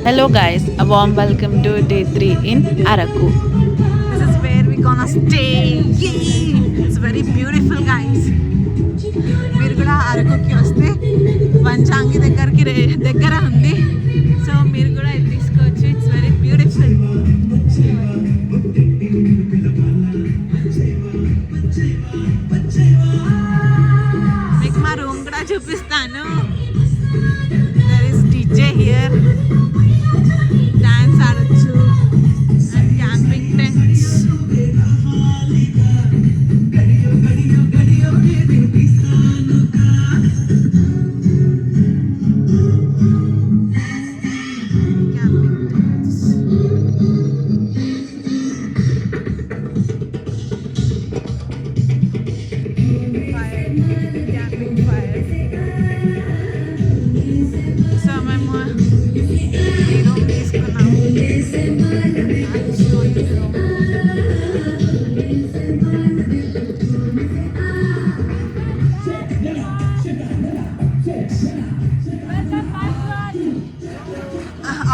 Hello guys, a warm welcome to day 3 in Araku. This is where we gonna stay. Yay! It's very beautiful guys. మీరు కూడా అరకుకి వస్తే వంచాంగి దగ్గర ఉంది. So మీరు కూడా ఇది తీసుకోవచ్చు. It's very beautiful. మీకు మా రూమ్ కూడా చూపిస్తాను. There is DJ here. Dance ఆడొచ్చు and camping tents.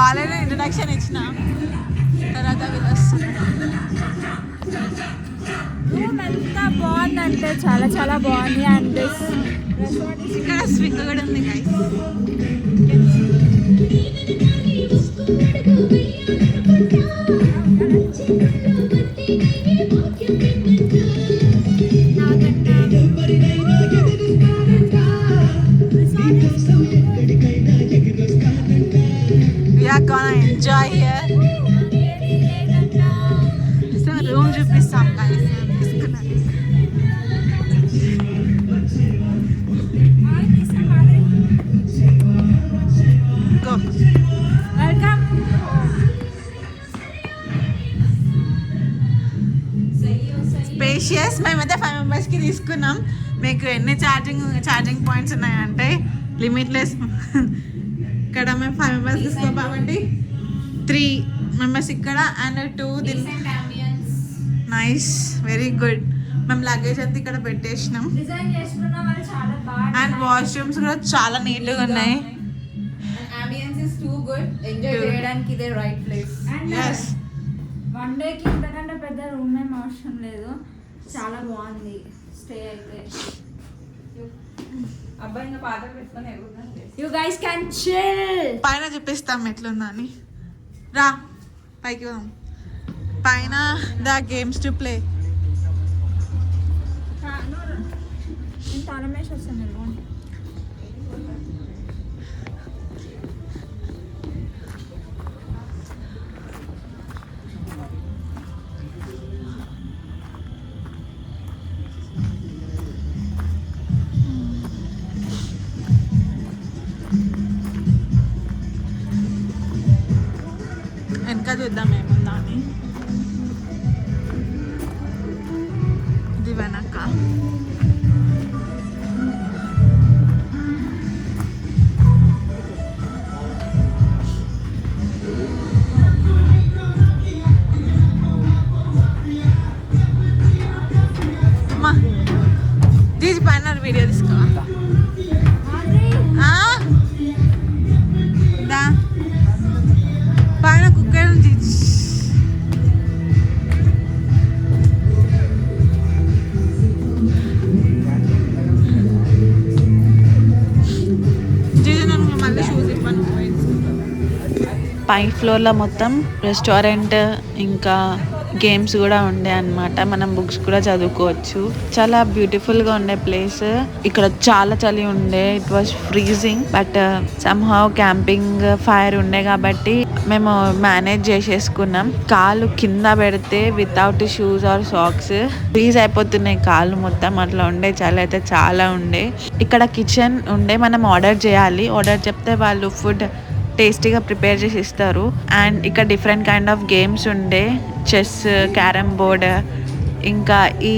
Already introduction ఇచ్చిన తర్వాత రూమ్ ఎంత బాగుందంటే చాలా చాలా బాగుంది. అండ్ ఇక్కడ స్వింగ్ కూడా ఉంది guys. We are gonna enjoy here. So room చూపిస్తాం గైస్. గో. వెల్కమ్. స్పేషియస్. మేమైతే 5 మెంబర్స్కి తీసుకున్నాం. మీకు ఎన్ని ఛార్జింగ్ పాయింట్స్ ఉన్నాయంటే లిమిట్లెస్. ఇక్కడ మేము 5 మెంబర్స్ తీసుకోం కాబట్టి 3 మెంబర్స్ ఇక్కడ అండ్ 2 నైస్, వెరీ గుడ్. మేము లగేజ్ అంతా ఇక్కడ పెట్టేసినాం. డిజైన్ చేసుకున్న వాళ్ళు చాలా బాగా. అండ్ వాష్రూమ్స్ కూడా చాలా నీట్గా ఉన్నాయి. Ambience is too good. Enjoy చేయడానికి ఇదే right place. And yes. One డేకి ఇంతకంటే పెద్ద రూమ్ ఏం అవసరం లేదు. చాలా బాగుంది స్టే అయితే. అబ్బాయి ఇంకా పాత పెట్టుకొని ఎగురుతాను. You guys can chill. పైన చూపిస్తాం ఎట్లుందని. రా పైకి పోదాం. పైన ద గేమ్స్ టు ప్లే. నేను తాళమేసి వస్తాను. వెనక చూద్దాం ఏముందా అని. ఇది వెనక. అమ్మా దీని పైన వీడియో తీసుకో. దా పైన కుక్కర్ తీసి మళ్ళీ షూస్ ఇవ్వను. పై ఫ్లోర్లో మొత్తం రెస్టారెంట్ ఇంకా గేమ్స్ కూడా ఉండే అన్నమాట. మనం బుక్స్ కూడా చదువుకోవచ్చు. చాలా బ్యూటిఫుల్గా ఉండే ప్లేస్. ఇక్కడ చాలా చలి ఉండే. It was freezing but somehow camping fire ఉండే కాబట్టి మేము మేనేజ్ చేసేసుకున్నాం. కాలు కింద పెడితే without shoes or socks freeze అయిపోతున్నాయి కాళ్ళు మొత్తం. అట్లా ఉండే చలి అయితే చాలా ఉండే. ఇక్కడ కిచెన్ ఉండే. మనం ఆర్డర్ చేయాలి. ఆర్డర్ చెప్తే వాళ్ళు ఫుడ్ టేస్టీగా ప్రిపేర్ చేసి ఇస్తారు. అండ్ ఇక్కడ డిఫరెంట్ కైండ్ ఆఫ్ గేమ్స్ ఉండే. చెస్, క్యారమ్ బోర్డ్, ఇంకా ఈ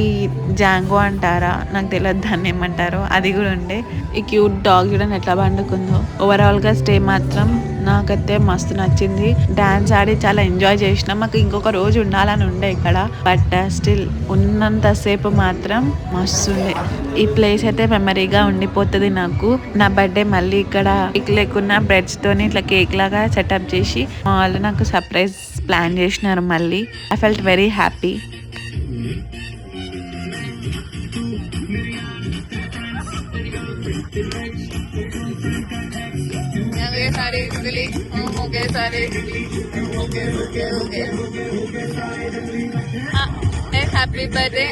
జాంగో అంటారా నాకు తెలియదు దాన్ని ఏమంటారో అది కూడా ఉండే. ఈ క్యూట్ డాగ్ చూడండి ఎట్లా పండుకుందో. ఓవరాల్గా స్టే మాత్రం నాకైతే మస్తు నచ్చింది. డాన్స్ ఆడి చాలా ఎంజాయ్ చేసినాం. మాకు ఇంకొక రోజు ఉండాలని ఉండే ఇక్కడ, బట్ స్టిల్ ఉన్నంతసేపు మాత్రం మస్తు ఉండే. ఈ ప్లేస్ అయితే మెమరీగా ఉండిపోతుంది నాకు. నా బర్త్డే మళ్ళీ ఇక్కడ కేక్ లేకున్నా బ్రెడ్స్ తోని ఇట్లా కేక్ లాగా సెటప్ చేసి వాళ్ళు నాకు సర్ప్రైజ్ ప్లాన్ చేసినారు మళ్ళీ. I felt very happy. Happy birthday.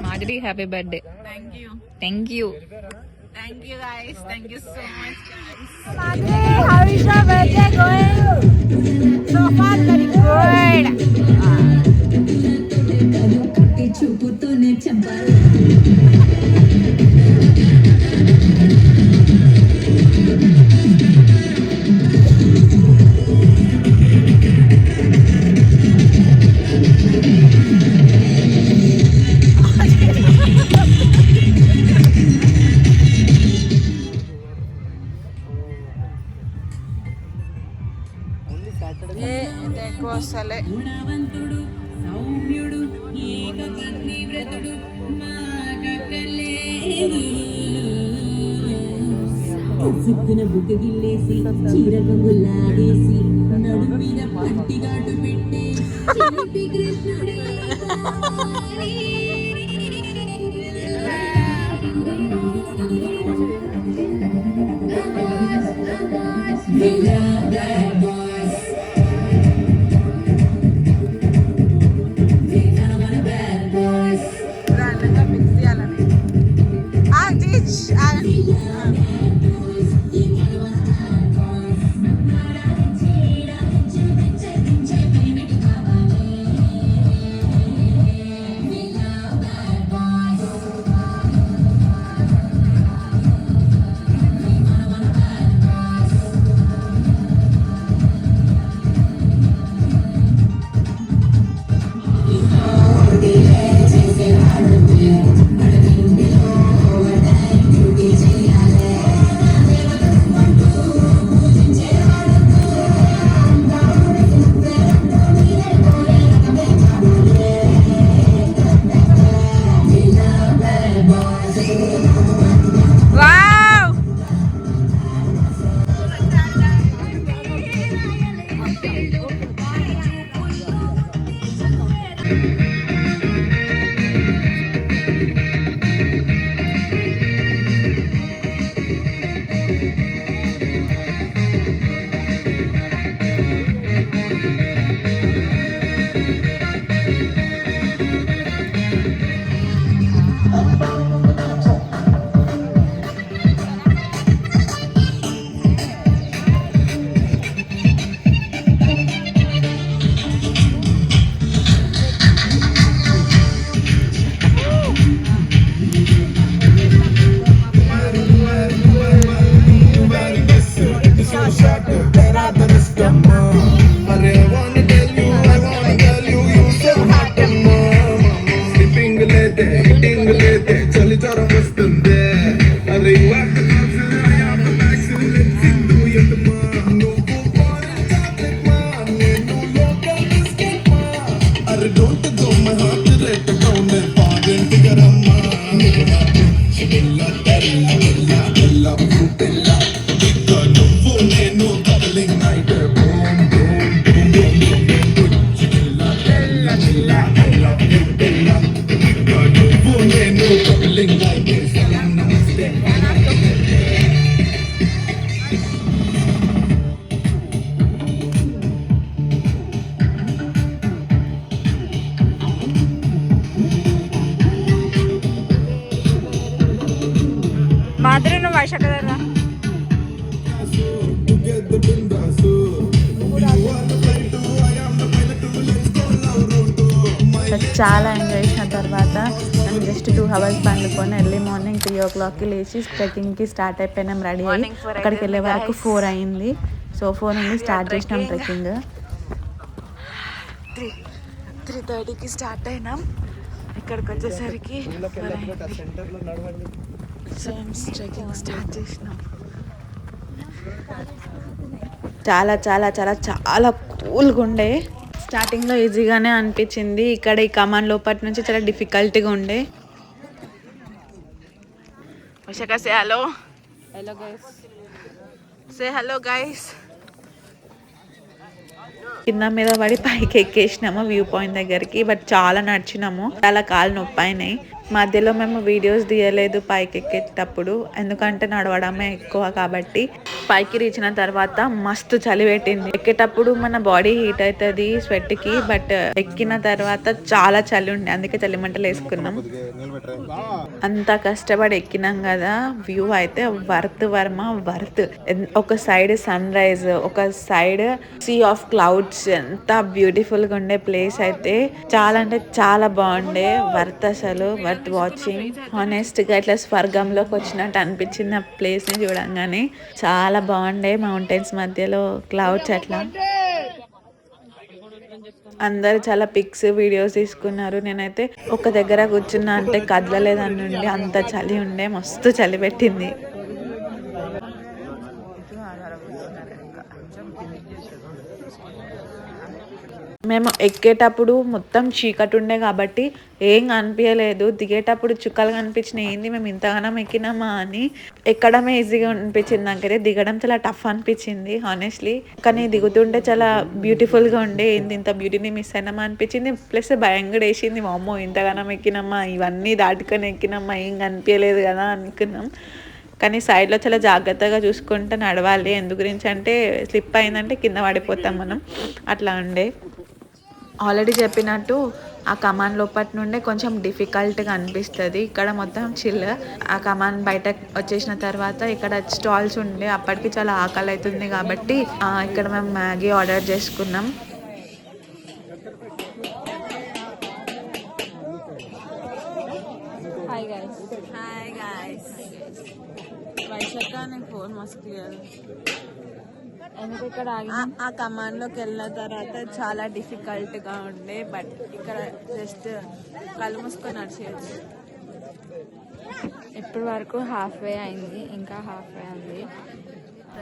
Madhuri, happy birthday. Thank you. Thank you. Thank you guys. Thank you so much guys. Madhuri, how is your birthday going? So far, very good. ఎక్కువ వస్తలే. సిగ్గున బుగ్గగిల్లేసి చీర కొంగులాగేసి నడు మీద పట్టిగాటు పెట్టి చిలిపి కృష్ణుడే రాండంగా fix చేయాలని. Teach Madhuri, no vai shakadara. చాలా ఎంజాయ్ చేసిన తర్వాత జస్ట్ 2 hours పండుకొని ఎర్లీ మార్నింగ్ 3 o'clockకి లేచి ట్రెక్కింగ్కి స్టార్ట్ అయిపోయినాం. రెడీ అయ్యి అక్కడికి వెళ్ళే వరకు 4 అయింది. సో 4 నుండి స్టార్ట్ చేసినాం ట్రెక్కింగ్. 3:30కి స్టార్ట్ అయినాం. ఇక్కడికి వచ్చేసరికి ట్రెక్కింగ్ స్టార్ట్ చేసినాం. చాలా చాలా చాలా చాలా కూల్గా ఉండే. స్టార్టింగ్లో ఈజీగానే అనిపించింది. ఇక్కడ ఈ కమాన్ లోపటి నుంచి చాలా డిఫికల్ట్గా ఉండే. విశాఖ సే హలో. హలో గైస్, సే హలో గైస్. కింద మీద పడి పైకి ఎక్కేసినాము వ్యూ పాయింట్ దగ్గరికి. బట్ చాలా నడిచినాము, చాలా కాళ్ళు నొప్పి అయినాయి. మధ్యలో మేము వీడియోస్ తీయలేదు పైకి ఎక్కేటప్పుడు, ఎందుకంటే నడవడమే ఎక్కువ కాబట్టి. పైకి రీచిన తర్వాత మస్తు చలి పెట్టింది. ఎక్కేటప్పుడు మన బాడీ హీట్ అవుతుంది స్వెట్కి, బట్ ఎక్కిన తర్వాత చాలా చలి ఉండే, అందుకే చలి మంటలు వేసుకున్నాం. అంత కష్టపడి ఎక్కినాం కదా, వ్యూ అయితే వర్త్ వర్మ వర్త్. ఒక సైడ్ సన్ రైజ్, ఒక సైడ్ సీ ఆఫ్ క్లౌడ్స్. ఎంత బ్యూటిఫుల్ గా ఉండే ప్లేస్ అయితే చాలా అంటే చాలా బాగుండే. వర్త్, అసలు వర్త్ వాచింగ్. హానెస్ట్ గా ఇట్లా స్వర్గంలోకి వచ్చినట్టు అనిపించింది ఆ ప్లేస్ ని చూడంగానే. చాలా బాగుండే, మౌంటైన్స్ మధ్యలో క్లౌడ్స్ అట్లా. అందరు చాలా పిక్స్ వీడియోస్ తీసుకున్నారు. నేనైతే ఒక దగ్గర కూర్చున్నా అంటే కదలలేదని ఉండి, అంత చలి ఉండే, మస్తు చలి పెట్టింది. మేము ఎక్కేటప్పుడు మొత్తం చీకటి ఉండే కాబట్టి ఏం కనిపించలేదు. దిగేటప్పుడు చుక్కలు కనిపించినాయి. ఏంది మేము ఇంతగానం ఎక్కినామా అని. ఎక్కడమే ఈజీగా అనిపించింది నాకైతే, దిగడం చాలా టఫ్ అనిపించింది హానెస్ట్లీ. కానీ దిగుతుంటే చాలా బ్యూటిఫుల్గా ఉండే. ఏంది ఇంత బ్యూటీని మిస్ అయినామా అనిపించింది. ప్లస్ భయం కూడా వేసింది, అమ్మో ఇంతగానం ఎక్కినామా, ఇవన్నీ దాటుకొని ఎక్కినామా, ఏం కనిపించలేదు కదా అనుకున్నాం. కానీ సైడ్లో చాలా జాగ్రత్తగా చూసుకుంటూ నడవాలి. ఎందు గురించి అంటే స్లిప్ అయిందంటే కింద పడిపోతాం మనం, అట్లా ఉండే. ఆల్రెడీ చెప్పినట్టు ఆ కమాన్ లోపటి నుండే కొంచెం డిఫికల్ట్గా అనిపిస్తుంది. ఇక్కడ మొత్తం చిల్. ఆ కమాన్ బయట వచ్చేసిన తర్వాత ఇక్కడ స్టాల్స్ ఉండే. అప్పటికి చాలా ఆకలి అవుతుంది కాబట్టి ఇక్కడ మేము మ్యాగీ ఆర్డర్ చేసుకున్నాం. Hi guys. Hi guys. Vaishakha నేను ఫోన్ మస్తు ఎందుకు ఇక్కడ ఆగి ఆ కమాండ్లోకి వెళ్ళిన తర్వాత చాలా డిఫికల్ట్గా ఉండే. బట్ ఇక్కడ జస్ట్ కళ్ళు మూసుకొని నడిచేయచ్చు. ఇప్పటి వరకు హాఫ్ వే అయింది, ఇంకా హాఫ్ వే ఉంది.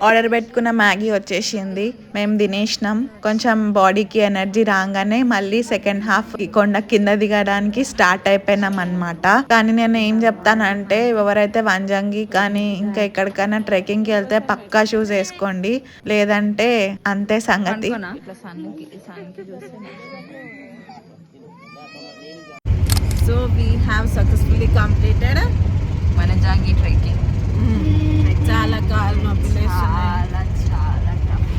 ఆర్డర్ పెట్టుకున్న మ్యాగీ వచ్చేసింది. మేము తినేసినాం. కొంచెం బాడీకి ఎనర్జీ రాగానే మళ్ళీ సెకండ్ హాఫ్ కొండ కింద దిగడానికి స్టార్ట్ అయిపోయినాం అన్నమాట. కానీ నేను ఏం చెప్తానంటే, ఎవరైతే వంజంగి కానీ ఇంకా ఎక్కడికైనా ట్రెక్కింగ్కి వెళ్తే పక్కా షూస్ వేసుకోండి, లేదంటే అంతే సంగతి. So we have successfully completed Vanajangi trekking. చాలా కాళ్ళు నొప్పులు చాలా చాలా టఫ్.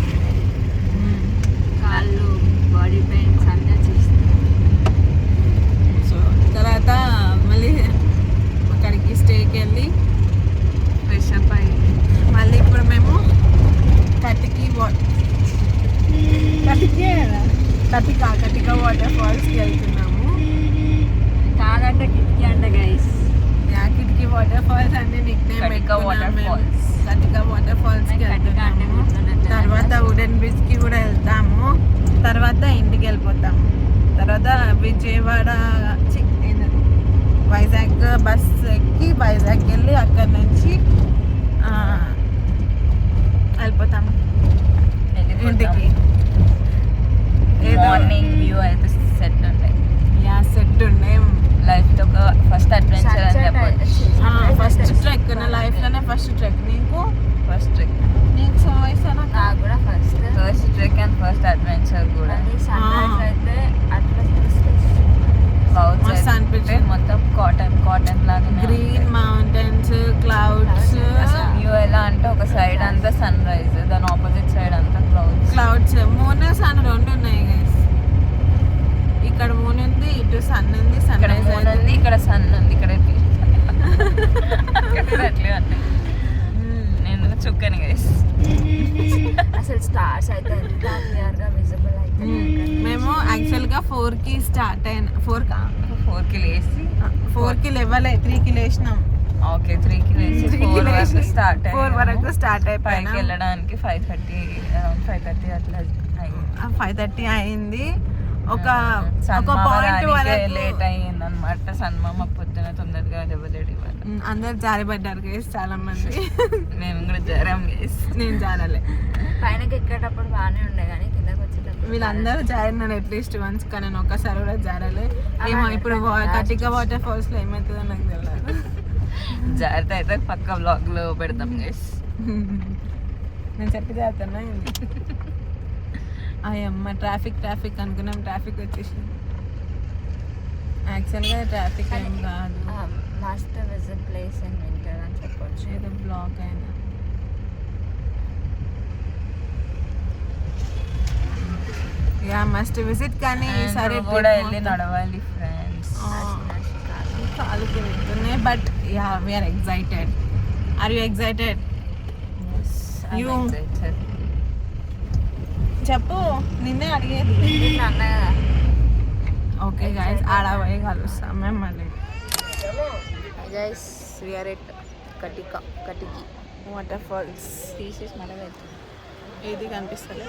కాళ్ళు, బాడీ పెయిన్స్ అన్నీ వచ్చేసినాయి. సో తర్వాత మళ్ళీ అక్కడికి స్టేకి వెళ్ళి ఫ్రెష్ అప్ అయ్యి మళ్ళీ ఇప్పుడు మేము కటిక వాటర్ ఫాల్స్కి వెళ్తున్నాము. కాదంటే కిటికీ అంట గైస్. కిటికీ వాటర్ ఫాల్స్ అంటే నిక్ నేమ్ కటిక వాటర్ ఫాల్స్. కటిక వాటర్ ఫాల్స్కి వెళ్తున్నాము. తర్వాత వుడెన్ బ్రిడ్జ్కి కూడా వెళ్తాము. తర్వాత ఇంటికి వెళ్ళిపోతాము. తర్వాత విజయవాడ వైజాగ్ బస్ ఎక్కి వైజాగ్ వెళ్ళి అక్కడ నుంచి వెళ్ళిపోతాము ఇంటికి. మార్నింగ్ వ్యూ అయితే సెట్ ఉండే. సెట్ ఉండే. లైఫ్లో ఒక ఫస్ట్ అడ్వెంచర్ అని చెప్పొచ్చు. ఫస్ట్ ట్రెక్ నా లైఫ్లోనే ఫస్ట్ ట్రెక్. నీకు ఫస్ట్ ట్రెక్, నీకు చాయిస్ అన్న నాకు కూడా first trek and first adventure కూడా. సన్ రైజ్ అయితే అట్లా క్లౌడ్స్ మస్తు అనిపించింది. మొత్తం కాటన్ లాగా గ్రీన్ మౌంటైన్స్, క్లౌడ్స్. వ్యూ ఎలా అంటే ఒక సైడ్ అంతా సన్ రైజ్, దాని ఆపోజిట్ సైడ్ అంతా క్లౌడ్స్. మూన్ సన్ రెండు ఉన్నాయి గైస్. ఇక్కడ మూన్ ఉంది, ఇటు సన్ ఉంది. సన్ ఇక్కడ రైజ్ మూన్ ఉంది, ఇక్కడ సన్ ఉంది, ఇక్కడ అట్లే అంటే నేను చుక్కని గైస్. అసలు స్టార్స్ అయితే ఎంత క్లియర్ గా విజిబుల్ అయితే మేము యాక్చువల్గా 4కి స్టార్ట్ అయిన 4కి లేచి 4కి లేవలే 3కి లేచినాం. ఓకే 3కి లేచి 4 వరకు స్టార్ట్ 4 వరకు స్టార్ట్ పైకి అయిపోయినా వెళ్ళడానికి 5:30 అట్లా అయింది. 5:30 అయింది. ఒక సన్మామ పాయింట్ వరకు లేట్ అయ్యింది అనమాట. సన్మామ పొద్దున తొందరగా లేవలేడు ఇవాళ. అందరు జారిపడ్డారు గైస్ చాలా మంది. మేము కూడా జారాం గైస్. నేను జారలే. పైనకి ఎక్కేటప్పుడు బాగానే ఉండే కానీ కిందకి వచ్చేటప్పుడు వీళ్ళందరూ జారినారు అట్లీస్ట్ వన్స్, కానీ నేను ఒక్కసారి కూడా జారలే. ఏమో ఇప్పుడు కటిక వాటర్ ఫాల్స్ లో ఏమవుతుందో నాకు తెలియదు. జాగ్రత్త అయితే పక్క బ్లాగ్ లో పెడతాం గైస్. నేను చెప్పి జారుతున్నా. అయ్యమ్మ ట్రాఫిక్ అనుకున్నాం, ట్రాఫిక్ వచ్చేసింది. యాక్చువల్గా ట్రాఫిక్ ఏం కాదు, must visit place in winter అని చెప్పొచ్చు. ఏదో బ్లాక్ అయినా. యా మస్ట్ విజిట్, కానీ ఈసారి కూడా వెళ్ళి నడవాలి ఫ్రెండ్స్. కాలుకి వెళ్తున్నాయి. But yeah we are excited. Are you excited? You. చెప్పు, నిన్నే అడిగేది. అన్న కదా ఓకే గైస్, ఆడ పోయి కలుస్తాం మేము మళ్ళీ. Guys we're at Katiki water falls తీసేసి మళ్ళీ వెళ్తాం. ఏది కనిపిస్తలే.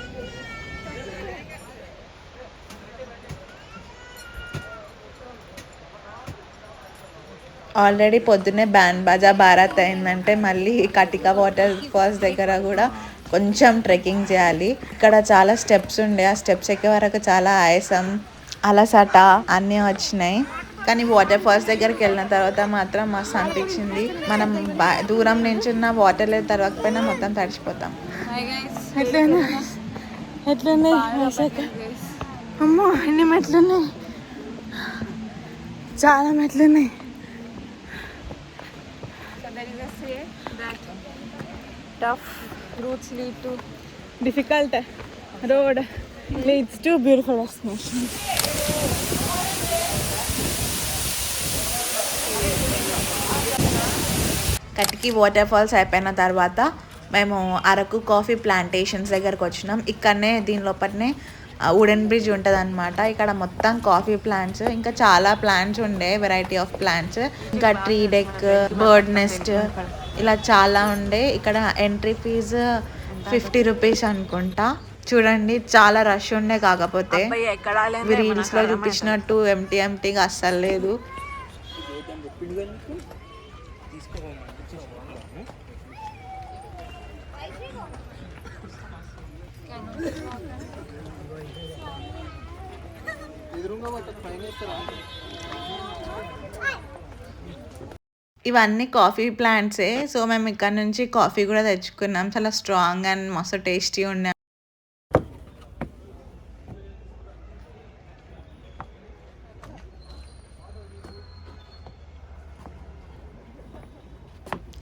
ఆల్రెడీ పొద్దున్నే బ్యాండ్ బాజా భారత్ అయిందంటే మళ్ళీ కటిక వాటర్ ఫాల్స్ దగ్గర కూడా కొంచెం ట్రెక్కింగ్ చేయాలి. ఇక్కడ చాలా స్టెప్స్ ఉండే, ఆ స్టెప్స్ ఎక్కే వరకు చాలా ఆయాసం అలసట అన్నీ వచ్చినాయి. కానీ వాటర్ ఫాల్స్ దగ్గరికి వెళ్ళిన తర్వాత మాత్రం మస్తు అనిపించింది. మనం దూరం నుంచి ఉన్న వాటర్ లేదు తర్వాకపోయినా మొత్తం తడిచిపోతాం. ఎట్లున్నాయి అమ్మో, ఎన్ని మెట్లున్నాయి, చాలా మెట్లున్నాయి. Tough routes lead to difficult road leads to beautiful destination. Katiki water falls అయిపోయిన తర్వాత మేము అరకు కాఫీ ప్లాంటేషన్స్ దగ్గరకు వచ్చినాం. ఇక్కడనే దీని లోపలనే వుడెన్ బ్రిడ్జ్ ఉంటుంది అనమాట. ఇక్కడ మొత్తం కాఫీ ప్లాంట్స్, ఇంకా చాలా ప్లాంట్స్ ఉండే, వెరైటీ ఆఫ్ ప్లాంట్స్, ఇంకా ట్రీ డెక్, బర్డ్ నెస్ట్, ఇలా చాలా ఉండే. ఇక్కడ ఎంట్రీ ఫీజు 50 రూపీస్ అనుకుంటా. చూడండి చాలా రష్ ఉండే, కాకపోతే రీల్స్ లో చూపించినట్టు ఎంటీగా అస్సలు లేదు. ఇవన్నీ కాఫీ ప్లాంట్సే. సో మేము ఇక్కడ నుంచి కాఫీ కూడా తెచ్చుకున్నాం. చాలా స్ట్రాంగ్ అండ్ మస్తు టేస్టీ ఉండే.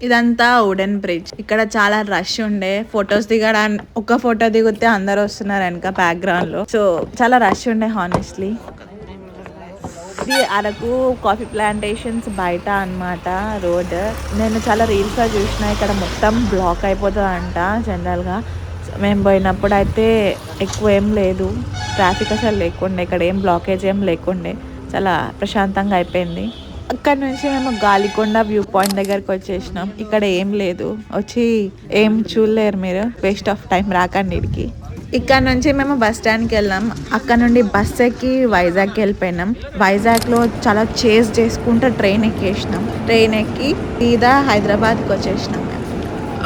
ఇదంతా వుడెన్ బ్రిడ్జ్. ఇక్కడ చాలా రష్ ఉండే, ఫొటోస్ దిగడానికి ఒక ఫోటో దిగితే అందరు వస్తున్నారు వెనక బ్యాక్గ్రౌండ్ లో. సో చాలా రష్ ఉండే హానెస్ట్లీ. ఇది అరకు కాఫీ ప్లాంటేషన్స్ బయట అన్నమాట రోడ్. నేను చాలా రీల్స్లో చూసిన ఇక్కడ మొత్తం బ్లాక్ అయిపోతుందంట జనరల్గా. మేము పోయినప్పుడు అయితే ఎక్కువ ఏం లేదు, ట్రాఫిక్ అసలు లేకుండే, ఇక్కడ ఏం బ్లాకేజ్ ఏం లేకుండే, చాలా ప్రశాంతంగా అయిపోయింది. అక్కడ నుంచి మేము గాలికొండ వ్యూ పాయింట్ దగ్గరకు వచ్చేసినాం. ఇక్కడ ఏం లేదు, వచ్చి ఏం చూడలేరు మీరు, వేస్ట్ ఆఫ్ టైం రాకండి ఇక్కడికి. ఇక్కడ నుంచి మేము బస్ స్టాండ్కి వెళ్ళాం. అక్కడ నుండి బస్ ఎక్కి వైజాగ్కి వెళ్ళిపోయినాం. వైజాగ్లో చాలా చేజ్ చేసుకుంటూ ట్రైన్ ఎక్కేసినాం. ట్రైన్ ఎక్కి సీదా హైదరాబాద్కి వచ్చేసినాం.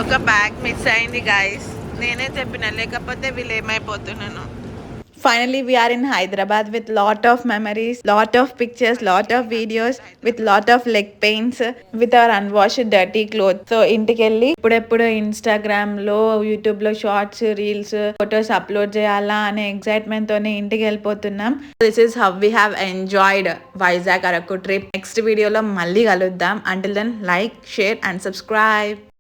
ఒక బ్యాగ్ మిస్ అయింది గైస్, నేనే చెప్పిన, లేకపోతే వీళ్ళు ఏమైపోతున్నాను. Finally, we are in Hyderabad with lot of memories, lot of pictures, lot of videos, with lot of leg pains, with our unwashed dirty clothes. So ఇంటికెళ్ళి ఇప్పుడెప్పుడు ఇన్స్టాగ్రామ్ లో, యూట్యూబ్ లో shorts, reels, photos upload చేయాలా అనే excitement తోనే ఇంటికి వెళ్ళిపోతున్నాం. This is how we have enjoyed Vizag Araku trip. Next వీడియోలో మళ్ళీ కలుద్దాం. Until then, like, share and subscribe.